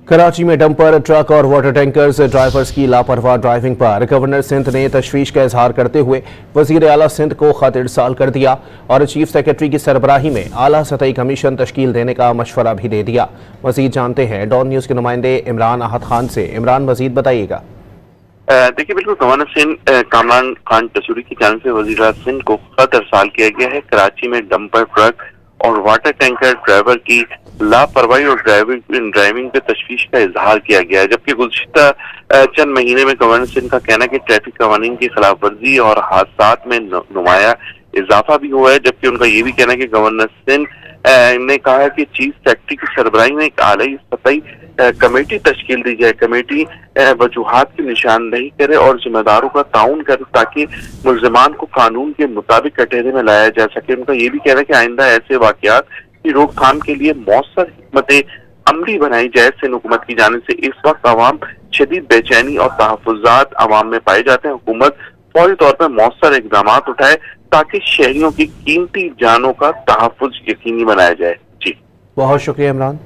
कराची में dumper, truck और water tankers drivers की लापरवाह ड्राइविंग पर गवर्नर सिंध ने तशवीश का इजहार करते हुए वजीर आला सिंध को खत इरसाल कर दिया और चीफ सेक्रेटरी की सरबराही में आला सतही कमीशन तश्कील देने का मशवरा भी दे दिया। मजीद जानते हैं डॉन न्यूज़ के नुमाइंदे इमरान अहद खान से। इमरान, मजीद बताइएगा। देखिए, बिल्कुल गवर्नर सिंध कामरान खान तसूरी की जानिब से वजीर आला सिंध को खत इरसाल किया गया है। कराची में डंपर, ट्रक और वाटर टैंकर ड्राइवर की लापरवाही और ड्राइविंग पे तशवीश का इजहार किया गया है, जबकि गुज़िश्ता चंद महीने में गवर्नर सिंध का कहना है कि ट्रैफिक कानून की खिलाफ वर्जी और हादसात में नुमाया इजाफा भी हुआ है। जबकि उनका ये भी कहना है कि गवर्नर सिंध ने कहा है कि चीफ सेक्रेटरी की सरबराही में एक आला सतही कमेटी तश्कील दी जाए। कमेटी वजूहात की निशानदेही करे और जिम्मेदारों का ताउन करे ताकि मुल्जिमान को कानून के मुताबिक कटहरे में लाया जा सके। उनका ये भी कहना है कि आइंदा ऐसे वाकयात की रोकथाम के लिए मौसर हिकमत अमली बनाई जाए। सिंध हुकूमत की जानिब से इस वक्त अवाम शदीद बेचैनी और तहफ़्फ़ुज़ात अवाम में पाए जाते हैं। हुकूमत फौरी तौर पर मौसर इक़दाम उठाए ताकि शहरियों की कीमती जानों का तहफ़्फ़ुज़ यकीनी बनाया जाए। जी, बहुत शुक्रिया इमरान।